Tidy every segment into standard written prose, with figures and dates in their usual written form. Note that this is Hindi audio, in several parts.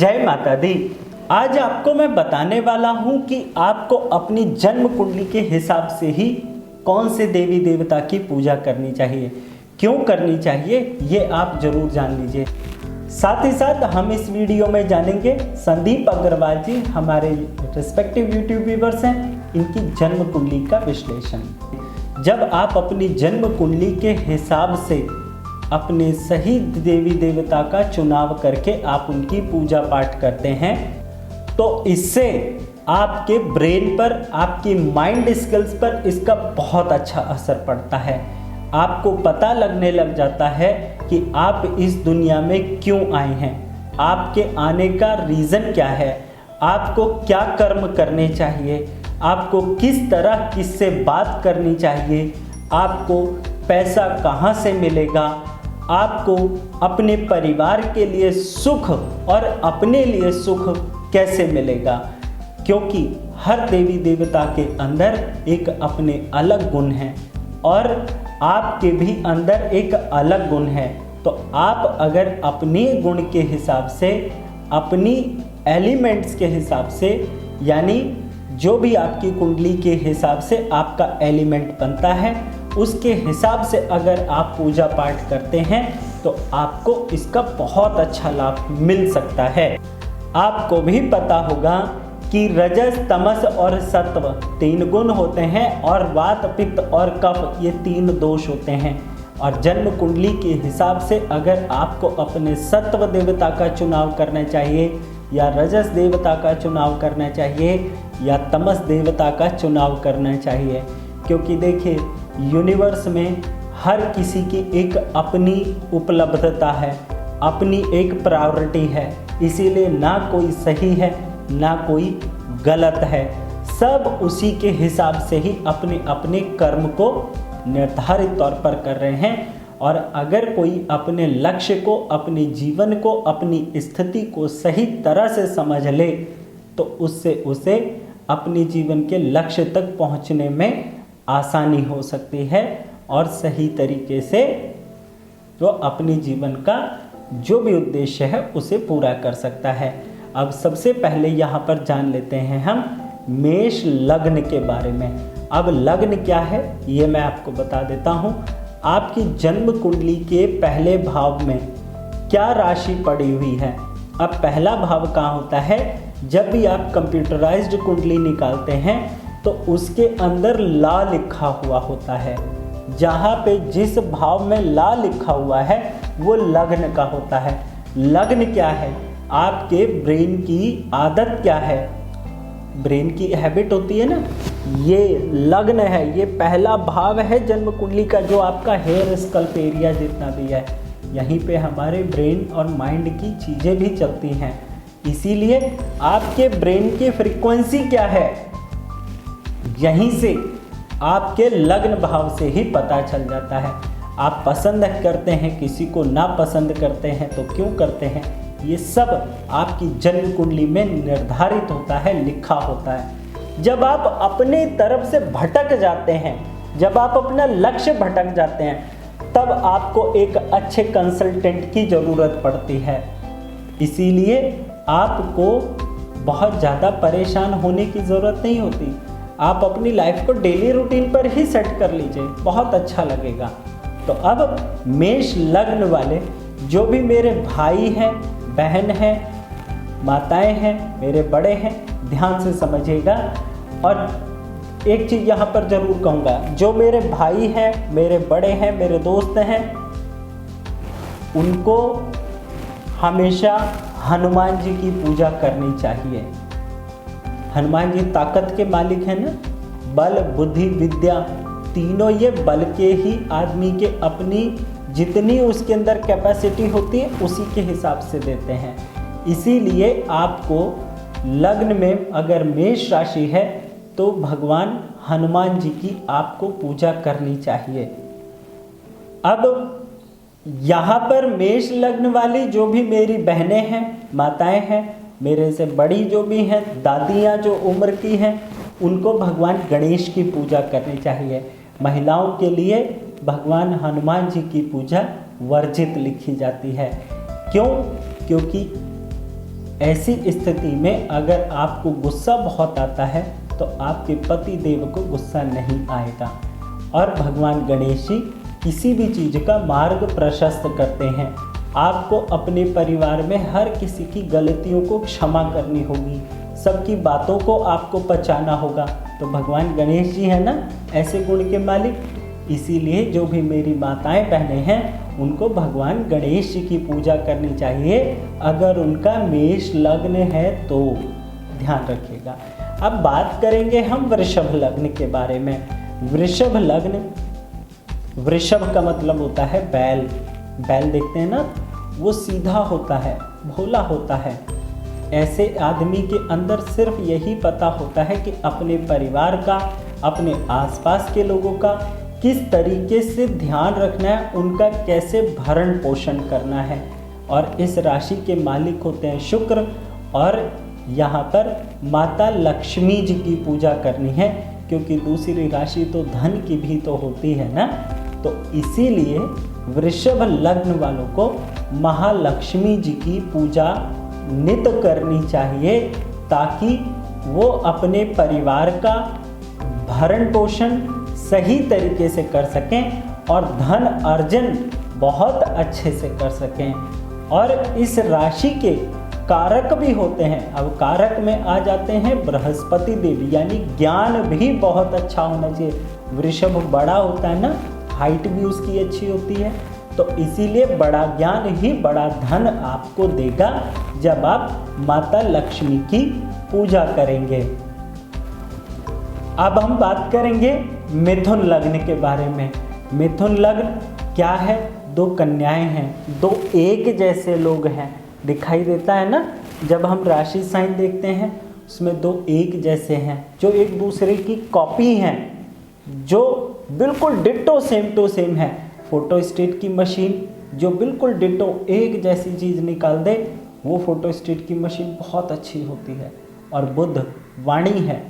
जय माता दी। आज आपको मैं बताने वाला हूं कि आपको अपनी जन्म कुंडली के हिसाब से ही कौन से देवी देवता की पूजा करनी चाहिए, क्यों करनी चाहिए, ये आप जरूर जान लीजिए। साथ ही साथ हम इस वीडियो में जानेंगे संदीप अग्रवाल जी हमारे रिस्पेक्टिव यूट्यूब व्यूअर्स हैं, इनकी जन्म कुंडली का विश्लेषण। जब आप अपनी जन्म कुंडली के हिसाब से अपने सही देवी देवता का चुनाव करके आप उनकी पूजा पाठ करते हैं तो इससे आपके ब्रेन पर, आपकी माइंड स्किल्स पर इसका बहुत अच्छा असर पड़ता है। आपको पता लगने लग जाता है कि आप इस दुनिया में क्यों आए हैं, आपके आने का रीज़न क्या है, आपको क्या कर्म करने चाहिए, आपको किस तरह किससे बात करनी चाहिए, आपको पैसा कहाँ से मिलेगा, आपको अपने परिवार के लिए सुख और अपने लिए सुख कैसे मिलेगा। क्योंकि हर देवी देवता के अंदर एक अपने अलग गुण हैं और आपके भी अंदर एक अलग गुण है। तो आप अगर अपने गुण के हिसाब से, अपनी एलिमेंट्स के हिसाब से, यानी जो भी आपकी कुंडली के हिसाब से आपका एलिमेंट बनता है उसके हिसाब से अगर आप पूजा पाठ करते हैं तो आपको इसका बहुत अच्छा लाभ मिल सकता है। आपको भी पता होगा कि रजस, तमस और सत्व 3 गुण होते हैं और वात, पित्त और कफ ये 3 दोष होते हैं। और जन्म कुंडली के हिसाब से अगर आपको अपने सत्व देवता का चुनाव करना चाहिए या रजस देवता का चुनाव करना चाहिए या तमस देवता का चुनाव करना चाहिए, क्योंकि देखिए यूनिवर्स में हर किसी की एक अपनी उपलब्धता है, अपनी एक प्रायोरिटी है, इसीलिए ना कोई सही है ना कोई गलत है। सब उसी के हिसाब से ही अपने अपने कर्म को निर्धारित तौर पर कर रहे हैं। और अगर कोई अपने लक्ष्य को, अपने जीवन को, अपनी स्थिति को सही तरह से समझ ले तो उससे उसे अपने जीवन के लक्ष्य तक पहुंचने में आसानी हो सकती है और सही तरीके से वो अपने जीवन का जो भी उद्देश्य है उसे पूरा कर सकता है। अब सबसे पहले यहाँ पर जान लेते हैं हम मेष लग्न के बारे में। अब लग्न क्या है ये मैं आपको बता देता हूँ। आपकी जन्म कुंडली के पहले भाव में क्या राशि पड़ी हुई है। अब पहला भाव कहाँ होता है, जब भी आप कंप्यूटराइज्ड कुंडली निकालते हैं तो उसके अंदर ला लिखा हुआ होता है। जहाँ पे जिस भाव में ला लिखा हुआ है वो लग्न का होता है। लग्न क्या है, आपके ब्रेन की आदत क्या है, ब्रेन की हैबिट होती है ना, ये लग्न है, ये पहला भाव है जन्म कुंडली का। जो आपका हेयर स्कल्प एरिया जितना भी है, यहीं पे हमारे ब्रेन और माइंड की चीज़ें भी चलती हैं। इसीलिए आपके ब्रेन की फ्रीक्वेंसी क्या है, यहीं से आपके लग्न भाव से ही पता चल जाता है। आप पसंद करते हैं किसी को, ना पसंद करते हैं तो क्यों करते हैं, ये सब आपकी जन्म कुंडली में निर्धारित होता है, लिखा होता है। जब आप अपने तरफ से भटक जाते हैं, जब आप अपना लक्ष्य भटक जाते हैं, तब आपको एक अच्छे कंसल्टेंट की ज़रूरत पड़ती है। इसीलिए आपको बहुत ज़्यादा परेशान होने की ज़रूरत नहीं होती। आप अपनी लाइफ को डेली रूटीन पर ही सेट कर लीजिए, बहुत अच्छा लगेगा। तो अब मेष लग्न वाले जो भी मेरे भाई हैं, बहन हैं, माताएं हैं, मेरे बड़े हैं, ध्यान से समझिएगा। और एक चीज़ यहाँ पर ज़रूर कहूँगा, जो मेरे भाई हैं, मेरे बड़े हैं, मेरे दोस्त हैं, उनको हमेशा हनुमान जी की पूजा करनी चाहिए। हनुमान जी ताकत के मालिक हैं ना, बल, बुद्धि, विद्या, तीनों ये बल के ही आदमी के अपनी जितनी उसके अंदर कैपेसिटी होती है उसी के हिसाब से देते हैं। इसीलिए आपको लग्न में अगर मेष राशि है तो भगवान हनुमान जी की आपको पूजा करनी चाहिए। अब यहाँ पर मेष लग्न वाली जो भी मेरी बहनें हैं, माताएं हैं, मेरे से बड़ी जो भी हैं, दादियाँ जो उम्र की हैं, उनको भगवान गणेश की पूजा करनी चाहिए। महिलाओं के लिए भगवान हनुमान जी की पूजा वर्जित लिखी जाती है। क्यों? क्योंकि ऐसी स्थिति में अगर आपको गुस्सा बहुत आता है तो आपके पति देव को गुस्सा नहीं आएगा। और भगवान गणेश जी किसी भी चीज़ का मार्ग प्रशस्त करते हैं। आपको अपने परिवार में हर किसी की गलतियों को क्षमा करनी होगी, सबकी बातों को आपको पचाना होगा। तो भगवान गणेश जी है ना ऐसे गुण के मालिक। इसीलिए जो भी मेरी माताएं बहनें हैं उनको भगवान गणेश जी की पूजा करनी चाहिए, अगर उनका मेष लग्न है तो। ध्यान रखिएगा। अब बात करेंगे हम वृषभ लग्न के बारे में। वृषभ लग्न, वृषभ का मतलब होता है बैल। बैल देखते हैं ना, वो सीधा होता है, भोला होता है। ऐसे आदमी के अंदर सिर्फ यही पता होता है कि अपने परिवार का, अपने आसपास के लोगों का किस तरीके से ध्यान रखना है, उनका कैसे भरण पोषण करना है। और इस राशि के मालिक होते हैं शुक्र। और यहाँ पर माता लक्ष्मी जी की पूजा करनी है, क्योंकि दूसरी राशि तो धन की भी तो होती है ना। तो इसीलिए वृषभ लग्न वालों को महालक्ष्मी जी की पूजा नित्य करनी चाहिए, ताकि वो अपने परिवार का भरण पोषण सही तरीके से कर सकें और धन अर्जन बहुत अच्छे से कर सकें। और इस राशि के कारक भी होते हैं। अब कारक में आ जाते हैं बृहस्पति देव, यानी ज्ञान भी बहुत अच्छा होना चाहिए। वृषभ बड़ा होता है ना, हाइट भी उसकी अच्छी होती है, तो इसीलिए बड़ा ज्ञान ही बड़ा धन आपको देगा जब आप माता लक्ष्मी की पूजा करेंगे। अब हम बात करेंगे मिथुन लग्न के बारे में। मिथुन लग्न क्या है? दो कन्याएं हैं, दो एक जैसे लोग हैं। दिखाई देता है ना, जब हम राशि साइन देखते हैं उसमें दो एक जैसे हैं, जो एक दूसरे की कॉपी हैं, जो बिल्कुल डिट्टो सेम टू सेम है। फोटोस्टेट की मशीन जो बिल्कुल डिट्टो एक जैसी चीज़ निकाल दे, वो फोटोस्टेट की मशीन बहुत अच्छी होती है। और बुध वाणी है,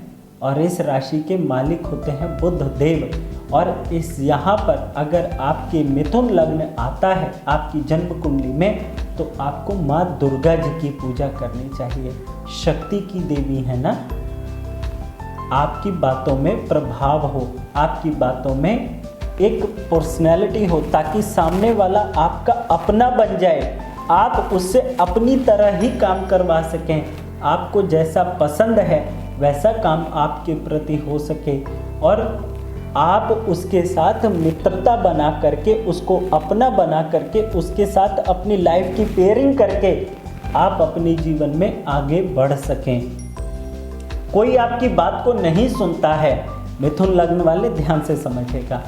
और इस राशि के मालिक होते हैं बुध देव। और इस यहाँ पर अगर आपके मिथुन लग्न आता है आपकी जन्म कुंडली में, तो आपको माँ दुर्गा जी की पूजा करनी चाहिए। शक्ति की देवी है ना। आपकी बातों में प्रभाव हो, आपकी बातों में एक पर्सनैलिटी हो, ताकि सामने वाला आपका अपना बन जाए, आप उससे अपनी तरह ही काम करवा सकें। आपको जैसा पसंद है वैसा काम आपके प्रति हो सके, और आप उसके साथ मित्रता बना करके, उसको अपना बना करके, उसके साथ अपनी लाइफ की पेयरिंग करके आप अपने जीवन में आगे बढ़ सकें। कोई आपकी बात को नहीं सुनता है, मिथुन लग्न वाले ध्यान से समझिएगा,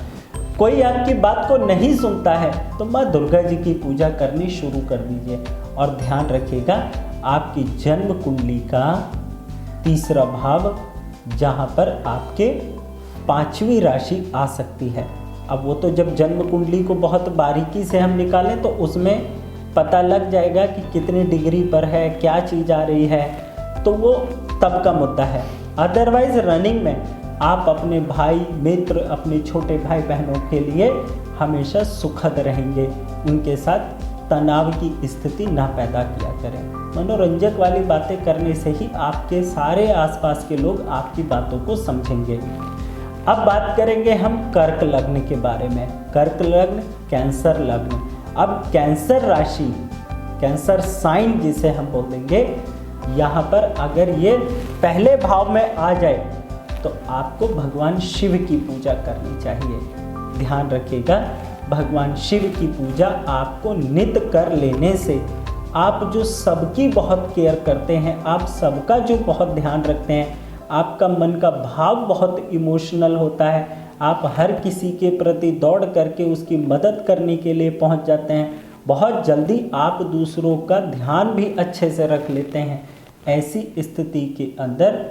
कोई आपकी बात को नहीं सुनता है तो माँ दुर्गा जी की पूजा करनी शुरू कर दीजिए। और ध्यान रखिएगा, आपकी जन्म कुंडली का तीसरा भाव, जहाँ पर आपके पांचवी राशि आ सकती है। अब वो तो जब जन्म कुंडली को बहुत बारीकी से हम निकालें तो उसमें पता लग जाएगा कि कितनी डिग्री पर है, क्या चीज़ आ रही है, तो वो तब का मुद्दा है। अदरवाइज रनिंग में आप अपने भाई मित्र, अपने छोटे भाई बहनों के लिए हमेशा सुखद रहेंगे। उनके साथ तनाव की स्थिति ना पैदा किया करें। मनोरंजक वाली बातें करने से ही आपके सारे आसपास के लोग आपकी बातों को समझेंगे। अब बात करेंगे हम कर्क लग्न के बारे में। कर्क लग्न, कैंसर लग्न। अब कैंसर राशि, कैंसर साइन जिसे हम बोलेंगे, यहाँ पर अगर ये पहले भाव में आ जाए तो आपको भगवान शिव की पूजा करनी चाहिए। ध्यान रखिएगा, भगवान शिव की पूजा आपको नित्य कर लेने से, आप जो सबकी बहुत केयर करते हैं, आप सबका जो बहुत ध्यान रखते हैं, आपका मन का भाव बहुत इमोशनल होता है, आप हर किसी के प्रति दौड़ करके उसकी मदद करने के लिए पहुंच जाते हैं, बहुत जल्दी आप दूसरों का ध्यान भी अच्छे से रख लेते हैं। ऐसी स्थिति के अंदर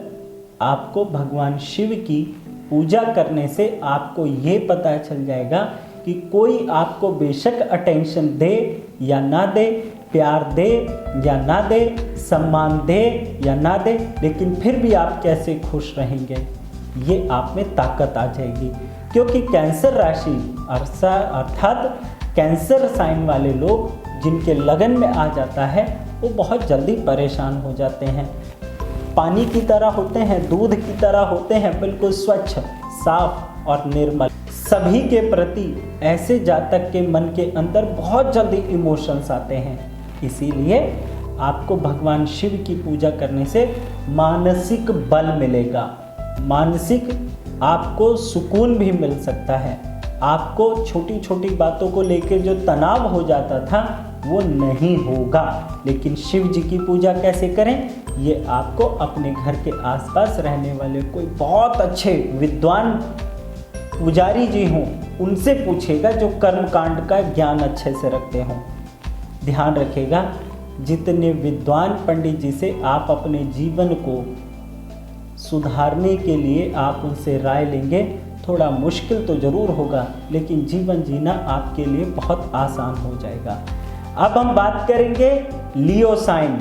आपको भगवान शिव की पूजा करने से आपको ये पता चल जाएगा कि कोई आपको बेशक अटेंशन दे या ना दे, प्यार दे या ना दे, सम्मान दे या ना दे, लेकिन फिर भी आप कैसे खुश रहेंगे, ये आप में ताकत आ जाएगी। क्योंकि कैंसर राशि अर्थात कैंसर साइन वाले लोग जिनके लगन में आ जाता है, वो बहुत जल्दी परेशान हो जाते हैं। पानी की तरह होते हैं, दूध की तरह होते हैं, बिल्कुल स्वच्छ, साफ और निर्मल। सभी के प्रति ऐसे जातक के मन के अंदर बहुत जल्दी इमोशंस आते हैं। इसीलिए आपको भगवान शिव की पूजा करने से मानसिक बल मिलेगा, मानसिक आपको सुकून भी मिल सकता है। आपको छोटी छोटी बातों को लेकर जो तनाव हो जाता था वो नहीं होगा। लेकिन शिव जी की पूजा कैसे करें, ये आपको अपने घर के आसपास रहने वाले कोई बहुत अच्छे विद्वान पुजारी जी हों उनसे पूछेगा, जो कर्मकांड का ज्ञान अच्छे से रखते हों। ध्यान रखिएगा, जितने विद्वान पंडित जी से आप अपने जीवन को सुधारने के लिए आप उनसे राय लेंगे, थोड़ा मुश्किल तो ज़रूर होगा, लेकिन जीवन जीना आपके लिए बहुत आसान हो जाएगा। अब हम बात करेंगे लियो साइन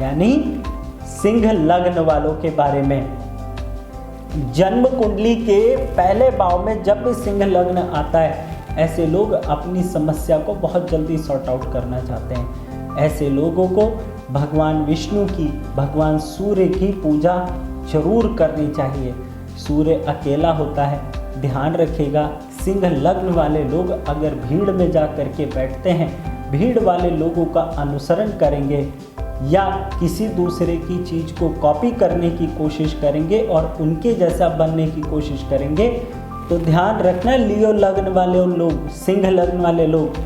यानी सिंह लग्न वालों के बारे में। जन्म कुंडली के पहले भाव में जब भी सिंह लग्न आता है, ऐसे लोग अपनी समस्या को बहुत जल्दी सॉर्ट आउट करना चाहते हैं। ऐसे लोगों को भगवान विष्णु की, भगवान सूर्य की पूजा जरूर करनी चाहिए। सूर्य अकेला होता है, ध्यान रखिएगा। सिंह लग्न वाले लोग अगर भीड़ में जा कर के बैठते हैं, भीड़ वाले लोगों का अनुसरण करेंगे या किसी दूसरे की चीज़ को कॉपी करने की कोशिश करेंगे और उनके जैसा बनने की कोशिश करेंगे, तो ध्यान रखना, लियो लग्न वाले लोग, सिंह लग्न वाले लोग,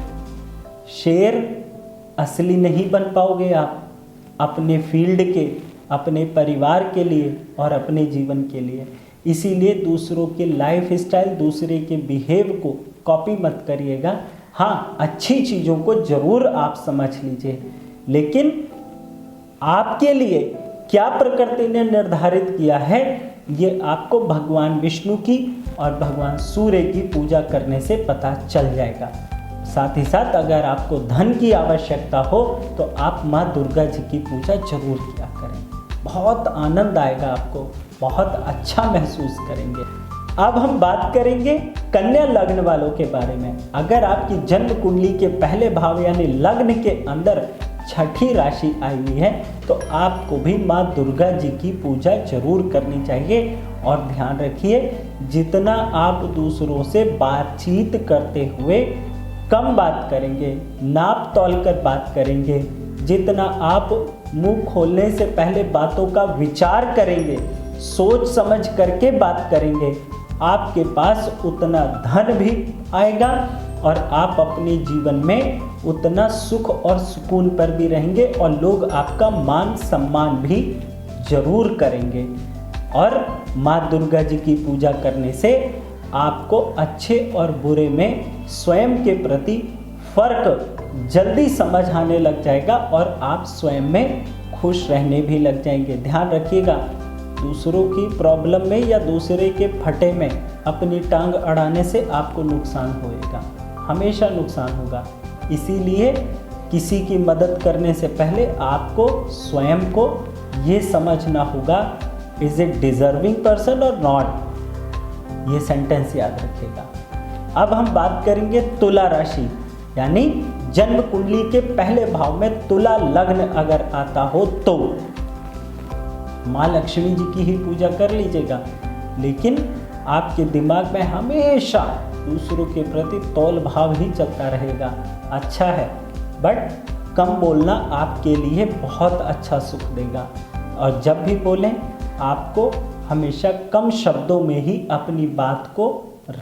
शेर असली नहीं बन पाओगे आप अपने फील्ड के, अपने परिवार के लिए और अपने जीवन के लिए। इसीलिए दूसरों के लाइफ स्टाइल, दूसरे के बिहेव को कॉपी मत करिएगा। हाँ, अच्छी चीज़ों को ज़रूर आप समझ लीजिए, लेकिन आपके लिए क्या प्रकृति ने निर्धारित किया है, ये आपको भगवान विष्णु की और भगवान सूर्य की पूजा करने से पता चल जाएगा। साथ ही साथ अगर आपको धन की आवश्यकता हो तो आप माँ दुर्गा जी की पूजा जरूर किया करें, बहुत आनंद आएगा आपको, बहुत अच्छा महसूस करेंगे। अब हम बात करेंगे कन्या लग्न वालों के बारे में। अगर आपकी जन्म कुंडली के पहले भाव यानी लग्न के अंदर छठी राशि आई हुई है, तो आपको भी माँ दुर्गा जी की पूजा जरूर करनी चाहिए। और ध्यान रखिए, जितना आप दूसरों से बातचीत करते हुए कम बात करेंगे, नाप तौल कर बात करेंगे, जितना आप मुंह खोलने से पहले बातों का विचार करेंगे, सोच समझ करके बात करेंगे, आपके पास उतना धन भी आएगा और आप अपने जीवन में उतना सुख और सुकून पर भी रहेंगे और लोग आपका मान सम्मान भी जरूर करेंगे। और माँ दुर्गा जी की पूजा करने से आपको अच्छे और बुरे में स्वयं के प्रति फर्क जल्दी समझ आने लग जाएगा और आप स्वयं में खुश रहने भी लग जाएंगे। ध्यान रखिएगा, दूसरों की प्रॉब्लम में या दूसरे के फटे में अपनी टांग अड़ाने से आपको नुकसान होएगा, हमेशा नुकसान होगा। इसीलिए किसी की मदद करने से पहले आपको स्वयं को ये समझना होगा, इज इट डिजर्विंग पर्सन और नॉट। ये सेंटेंस याद रखिएगा। अब हम बात करेंगे तुला राशि, यानी जन्म कुंडली के पहले भाव में तुला लग्न अगर आता हो तो माँ लक्ष्मी जी की ही पूजा कर लीजिएगा। लेकिन आपके दिमाग में हमेशा दूसरों के प्रति तौल भाव ही चलता रहेगा। अच्छा है, बट कम बोलना आपके लिए बहुत अच्छा सुख देगा। और जब भी बोलें, आपको हमेशा कम शब्दों में ही अपनी बात को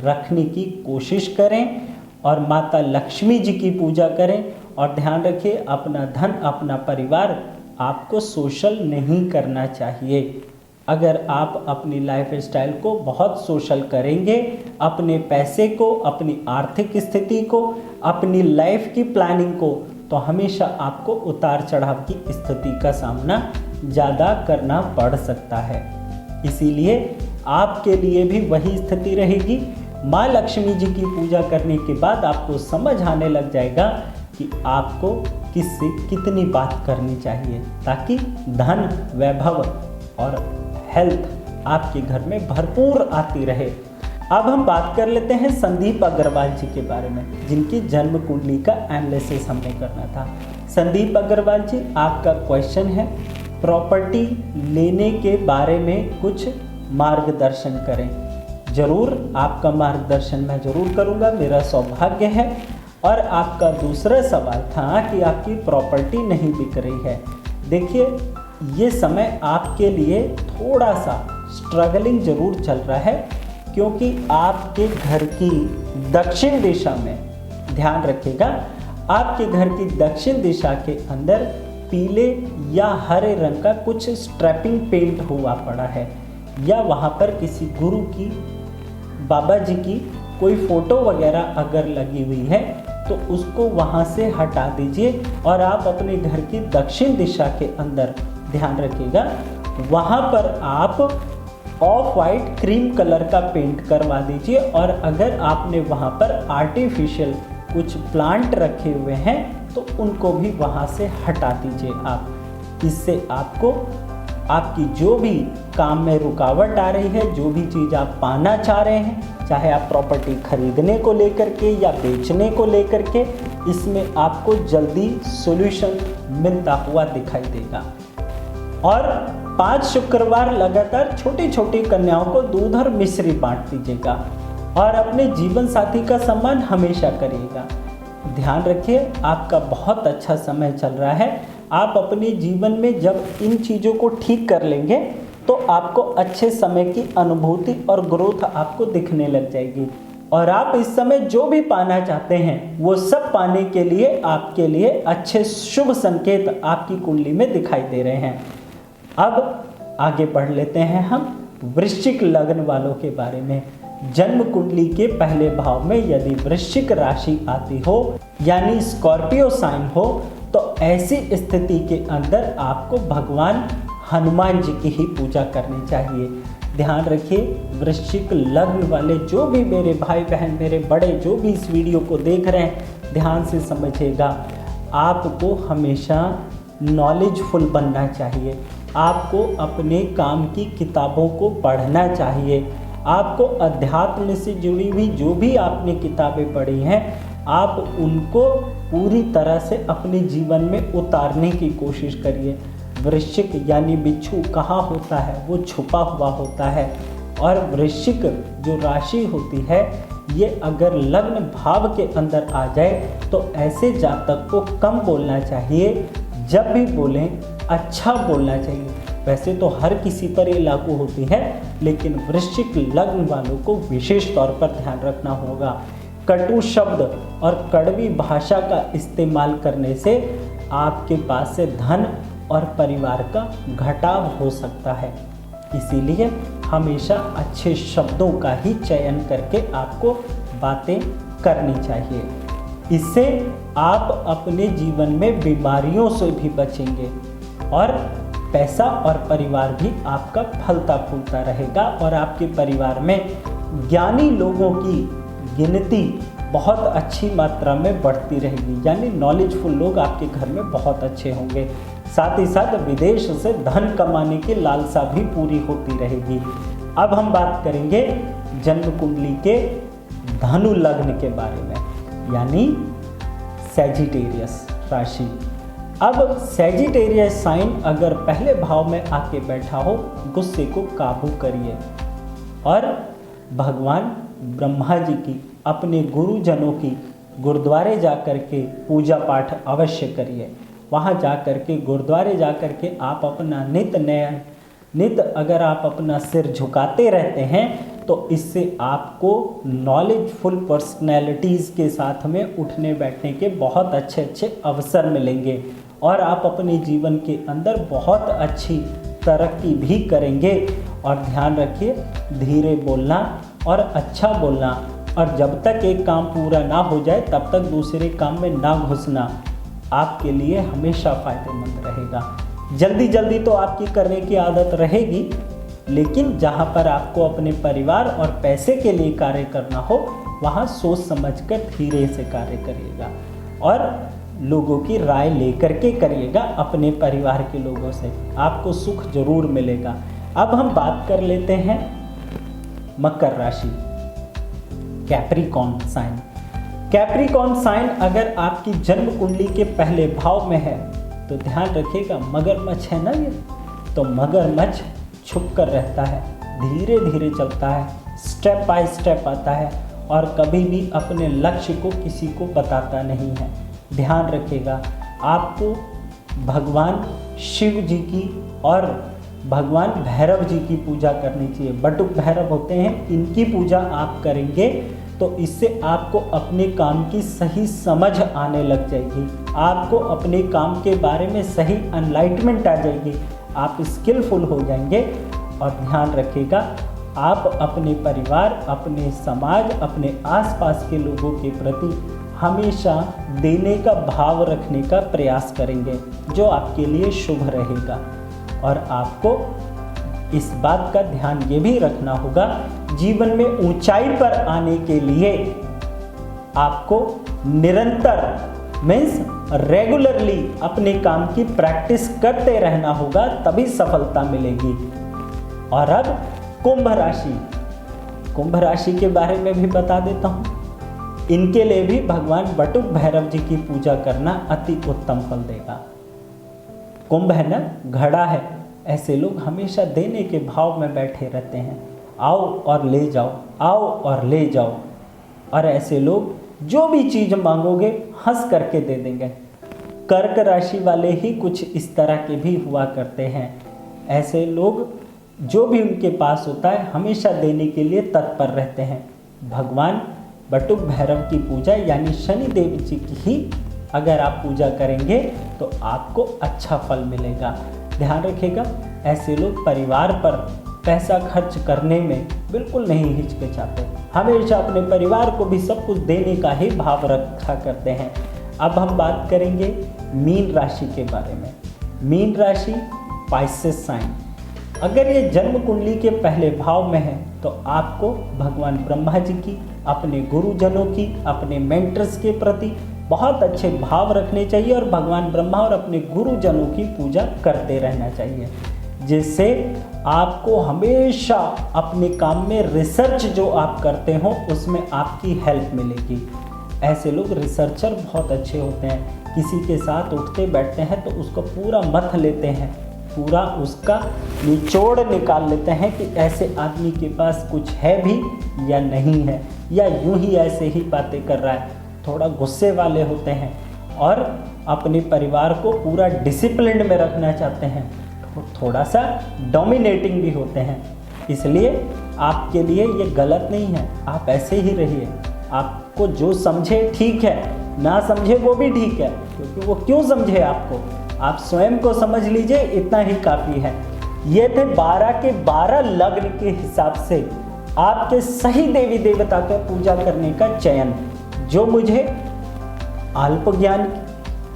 रखने की कोशिश करें और माता लक्ष्मी जी की पूजा करें। और ध्यान रखिए, अपना धन, अपना परिवार आपको सोशल नहीं करना चाहिए। अगर आप अपनी लाइफ स्टाइल को बहुत सोशल करेंगे, अपने पैसे को, अपनी आर्थिक स्थिति को, अपनी लाइफ की प्लानिंग को, तो हमेशा आपको उतार चढ़ाव की स्थिति का सामना ज़्यादा करना पड़ सकता है। इसीलिए आपके लिए भी वही स्थिति रहेगी। माँ लक्ष्मी जी की पूजा करने के बाद आपको समझ आने लग जाएगा कि आपको किससे कितनी बात करनी चाहिए, ताकि धन, वैभव और हेल्थ आपके घर में भरपूर आती रहे। अब हम बात कर लेते हैं संदीप अग्रवाल जी के बारे में, जिनकी जन्म कुंडली का एनालिसिस हमने करना था। संदीप अग्रवाल जी, आपका क्वेश्चन है प्रॉपर्टी लेने के बारे में कुछ मार्गदर्शन करें। ज़रूर आपका मार्गदर्शन मैं ज़रूर करूँगा, मेरा सौभाग्य है। और आपका दूसरा सवाल था कि आपकी प्रॉपर्टी नहीं बिक रही है। देखिए, ये समय आपके लिए थोड़ा सा स्ट्रगलिंग ज़रूर चल रहा है, क्योंकि आपके घर की दक्षिण दिशा में, ध्यान रखिएगा, आपके घर की दक्षिण दिशा के अंदर पीले या हरे रंग का कुछ स्ट्रैपिंग पेंट हुआ पड़ा है, या वहाँ पर किसी गुरु की, बाबा जी की कोई फ़ोटो वगैरह अगर लगी हुई है तो उसको वहाँ से हटा दीजिए और आप अपने घर की दक्षिण दिशा के अंदर, ध्यान रखिएगा, वहाँ पर आप ऑफ वाइट क्रीम कलर का पेंट करवा दीजिए। और अगर आपने वहाँ पर आर्टिफिशियल कुछ प्लांट रखे हुए हैं तो उनको भी वहाँ से हटा दीजिए आप। इससे आपको आपकी जो भी काम में रुकावट आ रही है, जो भी चीज़ आप पाना चाह रहे हैं, चाहे आप प्रॉपर्टी खरीदने को लेकर के या बेचने को लेकर के, इसमें आपको जल्दी सॉल्यूशन मिलता हुआ दिखाई देगा। और 5 शुक्रवार लगातार छोटी छोटी कन्याओं को दूध और मिश्री बांट दीजिएगा और अपने जीवन साथी का सम्मान हमेशा करिएगा। ध्यान रखिए, आपका बहुत अच्छा समय चल रहा है। आप अपने जीवन में जब इन चीज़ों को ठीक कर लेंगे तो आपको अच्छे समय की अनुभूति और ग्रोथ आपको दिखने लग जाएगी, और आप इस समय जो भी पाना चाहते हैं वो सब पाने के लिए आपके लिए अच्छे शुभ संकेत आपकी कुंडली में दिखाई दे रहे हैं। अब आगे बढ़ लेते हैं हम वृश्चिक लग्न वालों के बारे में। जन्म कुंडली के पहले भाव में यदि वृश्चिक राशि आती हो, यानी स्कॉर्पियो साइन हो, तो ऐसी स्थिति के अंदर आपको भगवान हनुमान जी की ही पूजा करनी चाहिए। ध्यान रखिए, वृश्चिक लग्न वाले जो भी मेरे भाई बहन, मेरे बड़े जो भी इस वीडियो को देख रहे हैं, ध्यान से समझिएगा, आपको हमेशा नॉलेजफुल बनना चाहिए। आपको अपने काम की किताबों को पढ़ना चाहिए। आपको अध्यात्म से जुड़ी हुई जो भी आपने किताबें पढ़ी हैं, आप उनको पूरी तरह से अपने जीवन में उतारने की कोशिश करिए। वृश्चिक यानी बिच्छू कहाँ होता है? वो छुपा हुआ होता है। और वृश्चिक जो राशि होती है, ये अगर लग्न भाव के अंदर आ जाए तो ऐसे जातक को कम बोलना चाहिए। जब भी बोलें अच्छा बोलना चाहिए। वैसे तो हर किसी पर ये लागू होती है, लेकिन वृश्चिक लग्न वालों को विशेष तौर पर ध्यान रखना होगा। कटु शब्द और कड़वी भाषा का इस्तेमाल करने से आपके पास से धन और परिवार का घटाव हो सकता है। इसीलिए हमेशा अच्छे शब्दों का ही चयन करके आपको बातें करनी चाहिए। इससे आप अपने जीवन में बीमारियों से भी बचेंगे और पैसा और परिवार भी आपका फलता फूलता रहेगा। और आपके परिवार में ज्ञानी लोगों की गिनती बहुत अच्छी मात्रा में बढ़ती रहेगी, यानी नॉलेजफुल लोग आपके घर में बहुत अच्छे होंगे। साथ ही साथ विदेश से धन कमाने की लालसा भी पूरी होती रहेगी। अब हम बात करेंगे जन्म कुंडली के धनु लग्न के बारे में, यानी सैजिटेरियस राशि। अब सैजिटेरियस साइन अगर पहले भाव में आके बैठा हो, गुस्से को काबू करिए और भगवान ब्रह्मा जी की, अपने गुरुजनों की गुरुद्वारे जा कर के पूजा पाठ अवश्य करिए। वहाँ जा कर के, गुरुद्वारे जा कर के आप अपना नित अगर आप अपना सिर झुकाते रहते हैं तो इससे आपको नॉलेजफुल पर्सनैलिटीज़ के साथ में उठने बैठने के बहुत अच्छे अच्छे अवसर मिलेंगे और आप अपने जीवन के अंदर बहुत अच्छी तरक्की भी करेंगे। और ध्यान रखिए, धीरे बोलना और अच्छा बोलना, और जब तक एक काम पूरा ना हो जाए तब तक दूसरे काम में ना घुसना आपके लिए हमेशा फ़ायदेमंद रहेगा। जल्दी जल्दी तो आपकी करने की आदत रहेगी, लेकिन जहाँ पर आपको अपने परिवार और पैसे के लिए कार्य करना हो, वहाँ सोच समझकर धीरे से कार्य करिएगा और लोगों की राय लेकर के करिएगा। अपने परिवार के लोगों से आपको सुख जरूर मिलेगा। अब हम बात कर लेते हैं मकर राशि। Capricorn sign. कैप्रिकॉर्न साइन अगर आपकी जन्म कुंडली के पहले भाव में है तो ध्यान रखिएगा, मगरमच्छ है ना ये, तो मगरमच्छ छुप कर रहता है, धीरे धीरे चलता है, स्टेप बाय स्टेप आता है और कभी भी अपने लक्ष्य को किसी को बताता नहीं है। ध्यान रखिएगा, आपको भगवान शिव जी की और भगवान भैरव जी की पूजा करनी चाहिए। बटुक भैरव होते हैं, इनकी पूजा आप करेंगे तो इससे आपको अपने काम की सही समझ आने लग जाएगी, आपको अपने काम के बारे में सही एनलाइटमेंट आ जाएगी, आप स्किलफुल हो जाएंगे। और ध्यान रखिएगा, आप अपने परिवार, अपने समाज, अपने आसपास के लोगों के प्रति हमेशा देने का भाव रखने का प्रयास करेंगे, जो आपके लिए शुभ रहेगा। और आपको इस बात का ध्यान ये भी रखना होगा, जीवन में ऊंचाई पर आने के लिए आपको निरंतर मीन्स रेगुलरली अपने काम की प्रैक्टिस करते रहना होगा, तभी सफलता मिलेगी। और अब कुंभ राशि के बारे में भी बता देता हूँ। इनके लिए भी भगवान बटुक भैरव जी की पूजा करना अति उत्तम फल देगा। कुंभ है ना, घड़ा है, ऐसे लोग हमेशा देने के भाव में बैठे रहते हैं, आओ और ले जाओ, आओ और ले जाओ। और ऐसे लोग जो भी चीज़ मांगोगे हंस करके दे देंगे। कर्क राशि वाले ही कुछ इस तरह के भी हुआ करते हैं। ऐसे लोग जो भी उनके पास होता है हमेशा देने के लिए तत्पर रहते हैं। भगवान बटुक भैरव की पूजा यानी शनि देव जी की ही अगर आप पूजा करेंगे तो आपको अच्छा फल मिलेगा। ध्यान रखिएगा, ऐसे लोग परिवार पर पैसा खर्च करने में बिल्कुल नहीं हिचकिचाते, हमेशा अपने परिवार को भी सब कुछ देने का ही भाव रखा करते हैं। अब हम बात करेंगे मीन राशि के बारे में। मीन राशि पाइसेस साइन, अगर ये जन्म कुंडली के पहले भाव में है तो आपको भगवान ब्रह्मा जी की, अपने गुरुजनों की, अपने मेंटर्स के प्रति बहुत अच्छे भाव रखने चाहिए और भगवान ब्रह्मा और अपने गुरुजनों की पूजा करते रहना चाहिए, जिससे आपको हमेशा अपने काम में रिसर्च जो आप करते हो उसमें आपकी हेल्प मिलेगी। ऐसे लोग रिसर्चर बहुत अच्छे होते हैं, किसी के साथ उठते बैठते हैं तो उसको पूरा मथ लेते हैं, पूरा उसका निचोड़ निकाल लेते हैं कि ऐसे आदमी के पास कुछ है भी या नहीं है, या यूं ही ऐसे ही बातें कर रहा है। थोड़ा गुस्से वाले होते हैं और अपने परिवार को पूरा डिसिप्लिन में रखना चाहते हैं, थोड़ा सा डोमिनेटिंग भी होते हैं। इसलिए आपके लिए ये गलत नहीं है, आप ऐसे ही रहिए। आपको जो समझे ठीक है, ना समझे वो भी ठीक है, क्योंकि वो क्यों समझे आपको, आप स्वयं को समझ लीजिए, इतना ही काफ़ी है। ये थे 12 के 12 लग्न के हिसाब से आपके सही देवी देवता का पूजा करने का चयन, जो मुझे अल्प ज्ञान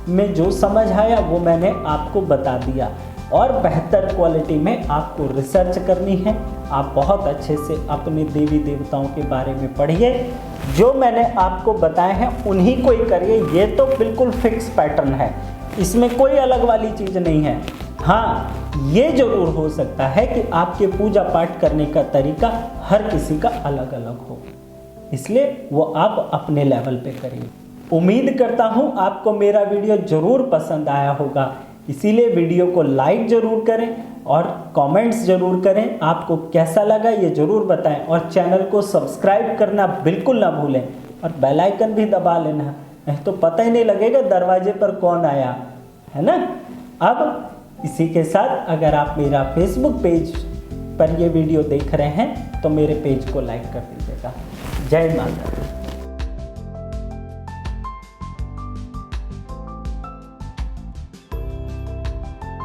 में जो समझ आया वो मैंने आपको बता दिया। और बेहतर क्वालिटी में आपको रिसर्च करनी है, आप बहुत अच्छे से अपने देवी देवताओं के बारे में पढ़िए, जो मैंने आपको बताए हैं उन्हीं को ही करिए। ये तो बिल्कुल फिक्स पैटर्न है, इसमें कोई अलग वाली चीज़ नहीं है। हाँ, ये जरूर हो सकता है कि आपके पूजा पाठ करने का तरीका हर किसी का अलग अलग हो, इसलिए वो आप अपने लेवल पे करिए। उम्मीद करता हूँ आपको मेरा वीडियो ज़रूर पसंद आया होगा, इसीलिए वीडियो को लाइक ज़रूर करें और कमेंट्स ज़रूर करें। आपको कैसा लगा ये ज़रूर बताएं और चैनल को सब्सक्राइब करना बिल्कुल ना भूलें और बेल आइकन भी दबा लेना, नहीं तो पता ही नहीं लगेगा दरवाजे पर कौन आया है ना। अब इसी के साथ अगर आप मेरा फेसबुक पेज पर ये वीडियो देख रहे हैं तो मेरे पेज को लाइक कर दीजिएगा। जय माता दी।